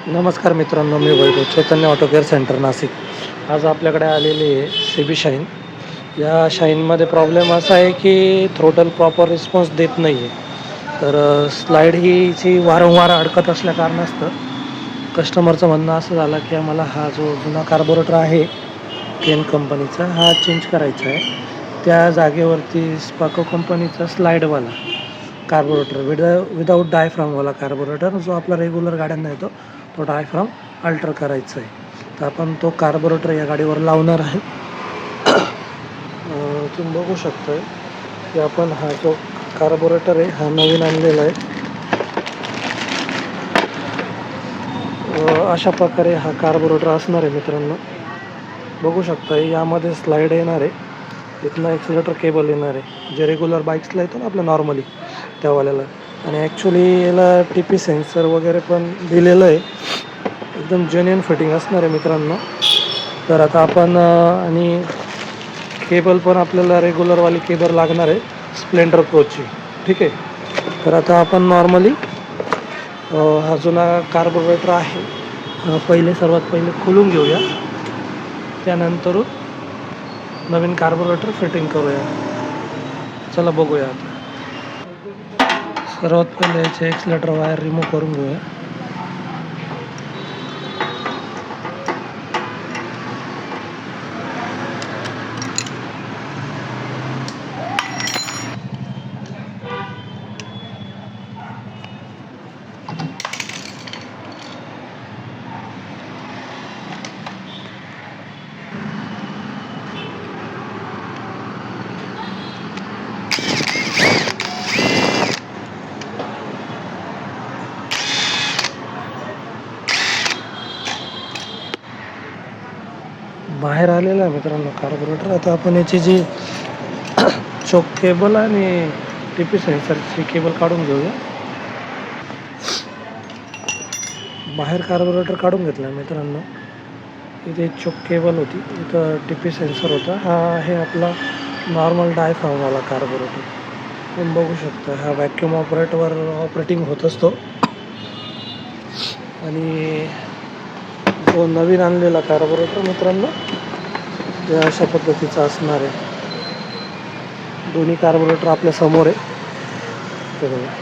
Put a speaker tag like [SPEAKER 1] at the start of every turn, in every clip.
[SPEAKER 1] नमस्कार मित्रांनो, मी वैभव चैतन्य auto care centre Nashik. आज आपल्याकडे आलेली आहे CB शाईन. या शाईनमध्ये प्रॉब्लेम असा आहे की थ्रोटल प्रॉपर रिस्पॉन्स देत नाही आहे. तर स्लाईड हीची वारंवार अडकत असल्या कारणास्तव कस्टमरचं म्हणणं असं झालं की आम्हाला हा जो जुना कार्बोरेटर आहे केन कंपनीचा हा चेंज करायचा आहे. त्या जागेवरती स्पाको कंपनीचा स्लाईडवाला कार्बोरेटर विदाऊट डायफ्रामवाला कार्बोरेटर जो आपला रेग्युलर गाड्यांना येतो तो डायफ्राम अल्टर करायचा आहे. तर आपण तो कार्बोरेटर या गाडीवर लावणार आहे. तुम्ही बघू शकता की आपण हा जो कार्बोरेटर आहे हा नवीन आणलेला आहे. अशा प्रकारे हा कार्बोरेटर असणार आहे मित्रांनो. बघू शकता यामध्ये स्लाईड येणार आहे, इथनं एक्सिलेटर केबल येणार आहे जे रेग्युलर बाईक्सला येतो ना आपल्या नॉर्मली त्यावाल्याला. आणि ॲक्च्युली याला TP सेन्सर वगैरे पण दिलेलं आहे. एकदम जेन्युइन फिटिंग असणार आहे मित्रांनो. तर आता आपण आणि केबल पण आपल्याला रेग्युलरवाली केबल लागणार आहे स्प्लेंडर प्रोची. ठीक आहे. तर आता आपण नॉर्मली हा जुना कार्बोरेटर आहे सर्वात पहिले खोलून घेऊया, त्यानंतर नवीन कार्बोरेटर फिटिंग करूया. चला बघूया. आता सर्वात पहिले याचे एक्सिलेटर वायर रिमूव्ह करून घेऊया. बाहेर आलेला आहे मित्रांनो कार्बोरेटर. आता आपण याची जी चोक केबल आणि TP सेन्सरची केबल काढून घेऊया. बाहेर कार्बोरेटर काढून घेतला मित्रांनो. इथे चोक केबल होती, इथं TP सेन्सर होता. हा आहे आपला नॉर्मल डायफ्रामवाला कार्बोरेटर. तुम्ही बघू शकता हा व्हॅक्यूम ऑपरेटिंग होत असतो. आणि जो नवीन आणलेला कार्बोरेटर मित्रांनो ते अशा पद्धतीचा असणार आहे. दोन्ही कार्बोरेटर आपल्या समोर आहे. ते बघा.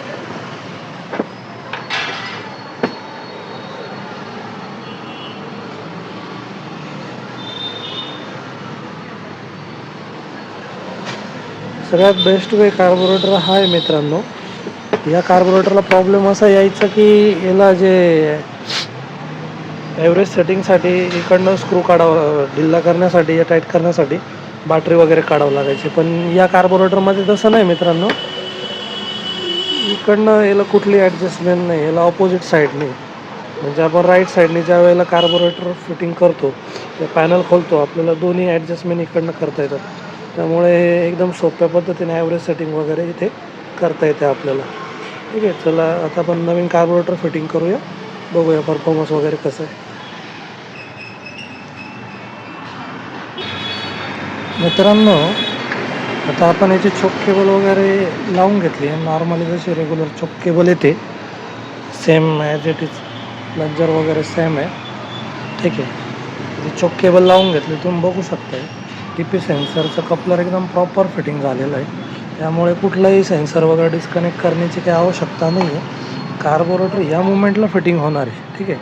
[SPEAKER 1] सगळ्यात बेस्ट वे कार्बोरेटर हा आहे मित्रांनो. या कार्बोरेटरला प्रॉब्लेम असा यायचा की याला जे ॲव्हरेज सेटिंगसाठी इकडनं स्क्रू काढावं, ढिल्ला करण्यासाठी या टाईट करण्यासाठी बॅटरी वगैरे काढावं लागायची. पण या कार्बोरेटरमध्ये तसं नाही मित्रांनो. इकडनं याला कुठली ॲडजस्टमेंट नाही, याला ऑपोजिट साईडने म्हणजे आपण राईट साईडने ज्या वेळेला कार्बोरेटर फिटिंग करतो ते पॅनल खोलतो आपल्याला दोन्ही ॲडजस्टमेंट इकडनं करता येतात. त्यामुळे एकदम सोप्या पद्धतीने ॲव्हरेज सेटिंग वगैरे इथे करता येते आपल्याला. ठीक आहे. चला आता आपण नवीन कार्बोरेटर फिटिंग करूया, बघूया परफॉर्मन्स वगैरे कसं आहे. मित्रांनो आता आपण याची चोक केबल वगैरे लावून घेतली आहे. नॉर्मली जशी रेग्युलर चोक केबल येते same as it is, plunger वगैरे सेम आहे. ठीक आहे. ती चोक केबल लावून घेतली. तुम्ही बघू शकता TP सेन्सरचं कपलर एकदम प्रॉपर फिटिंग झालेलं आहे. त्यामुळे कुठलाही सेन्सर वगैरे डिस्कनेक्ट करण्याची काही आवश्यकता नाही आहे. कार्बोरेटर ह्या मुवमेंटला फिटिंग होणार आहे. ठीक आहे.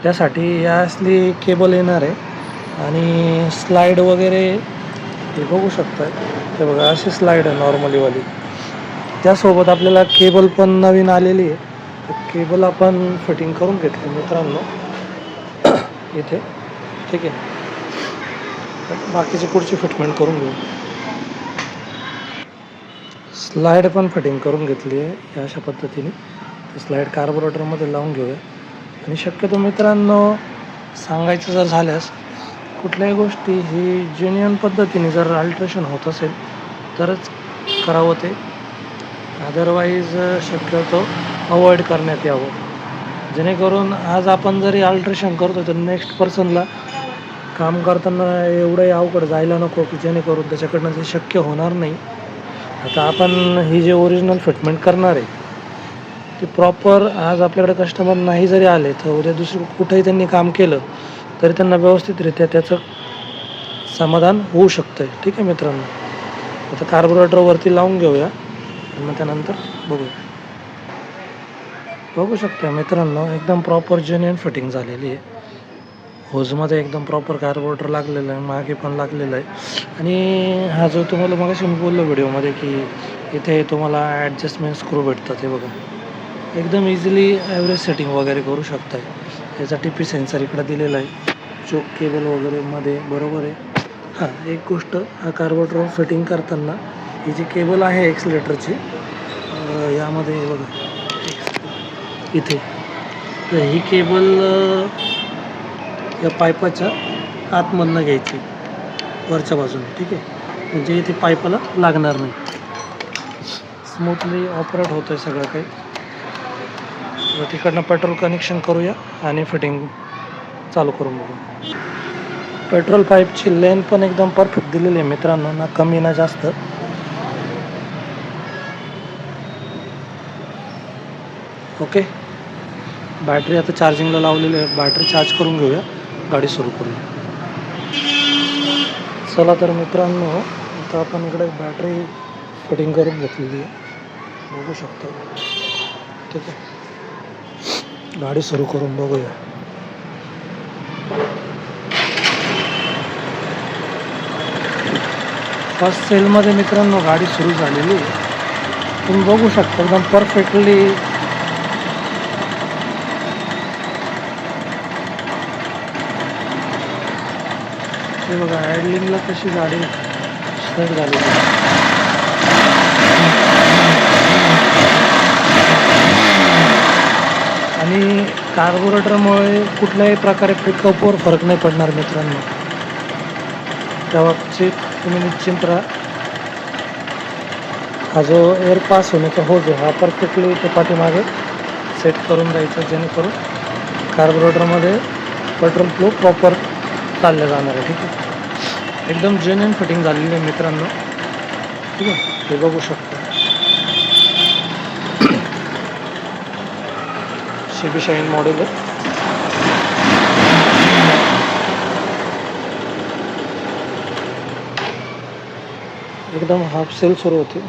[SPEAKER 1] त्यासाठी या असली केबल येणार आहे आणि स्लाईड वगैरे हे बघू शकता. हे बघा अशी स्लाईड आहे नॉर्मलीवाली. त्यासोबत आपल्याला केबल पण नवीन आलेली आहे. केबल आपण फिटिंग करून घेतली मित्रांनो इथे. ठीक आहे. बाकीची पुढची फिटमेंट करून घेऊ. स्लाईड पण फिटिंग करून घेतली आहे अशा पद्धतीने. स्लाईड कार्बोरेटरमध्ये लावून घेऊया. आणि शक्यतो मित्रांनो सांगायचं जर झाल्यास कुठल्याही गोष्टी ही जेन्युइन पद्धतीने जर अल्ट्रेशन होत असेल तरच करावं ते. अदरवाईज शक्यतो अवॉइड करण्यात यावं, जेणेकरून आज आपण जरी अल्ट्रेशन करतो तर नेक्स्ट पर्सनला काम करताना एवढंही अवघड जायला नको की जेणेकरून त्याच्याकडनं ते शक्य होणार नाही. आता आपण ही जे ओरिजिनल फिटमेंट करणार आहे ते प्रॉपर आज आपल्याकडे कस्टमर नाही जरी आले तर उद्या दुसरं कुठेही त्यांनी काम केलं तरी त्यांना व्यवस्थितरित्या त्याचं समाधान होऊ शकतं आहे. ठीक आहे मित्रांनो, आता कार्बोरेटरवरती लावून घेऊया आणि मग त्यानंतर बघूया. बघू शकता मित्रांनो, एकदम प्रॉपर जेन्युइन फिटिंग झालेली आहे. होजमध्ये एकदम प्रॉपर कार्बोरेटर लागलेलं आहे, मागे पण लागलेलं आहे. आणि हा जो तुम्हाला मगाशी मी बोललो व्हिडिओमध्ये की इथे तुम्हाला ॲडजस्टमेंट स्क्रू भेटतात, हे बघा एकदम इझिली ॲव्हरेज सेटिंग वगैरे करू शकताय. याचा TP सेन्सर इकडं दिलेला आहे, चोक केबल वगैरे मध्ये बरोबर आहे. हां, एक गोष्ट, हा कार्बोरेटर फिटिंग करताना ही जी केबल आहे एक्सिलेटरची यामध्ये हे बघा इथे, तर ही केबल या पाईपाच्या आतमधनं घ्यायची वरच्या बाजूने. ठीक आहे, म्हणजे इथे पाईपाला लागणार नाही. स्मूथली ऑपरेट होतं आहे सगळं काही. तर तिकडनं पेट्रोल कनेक्शन करूया आणि फिटिंग चालू करून बघू. पेट्रोल पाईपची लेंथ पण एकदम परफेक्ट दिलेली आहे मित्रांनो, ना कमी ना जास्त. ओके, बॅटरी आता चार्जिंगला लावलेली आहे, बॅटरी चार्ज करून घेऊया, गाडी सुरू करूया. चला तर मित्रांनो, आता आपण इकडे बॅटरी फिटिंग करून घेतलेली आहे, बघू शकतो. ठीक आहे, गाडी सुरू करून बघूया. फर्स्ट सेलमध्ये मित्रांनो गाडी सुरू झालेली आहे. तुम्ही बघू शकता एकदम परफेक्टली हे बघा, आयडलिंगला कशी गाडी स्टार्ट झाली. आणि कार्बोरेटरमुळे कुठल्याही प्रकारे पिकअपवर फरक नाही पडणार मित्रांनो, त्या बाबतीत तुम्ही निश्चिंत राहा. हा जो एअर पास होण्याचा होज आहे हा परफेक्टली ते पाठीमागे सेट करून द्यायचा, जेणेकरून कार्बोरेटरमध्ये पेट्रोल फ्लो प्रॉपर चाललं जाणार आहे. ठीक आहे, एकदम जेन्युइन फिटिंग झालेली आहे मित्रांनो. ठीक आहे, हे बघू शकता. CB शाईन मॉडेल आहे. एकदम हाफ सेल सुरू होते.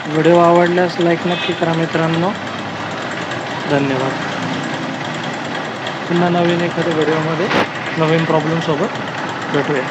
[SPEAKER 1] व्हिडिओ आवडल्यास लाईक नक्की करा मित्रांनो. धन्यवाद. पुन्हा नवीन एखाद्या व्हिडिओमध्ये नवीन प्रॉब्लेमसोबत भेटूया.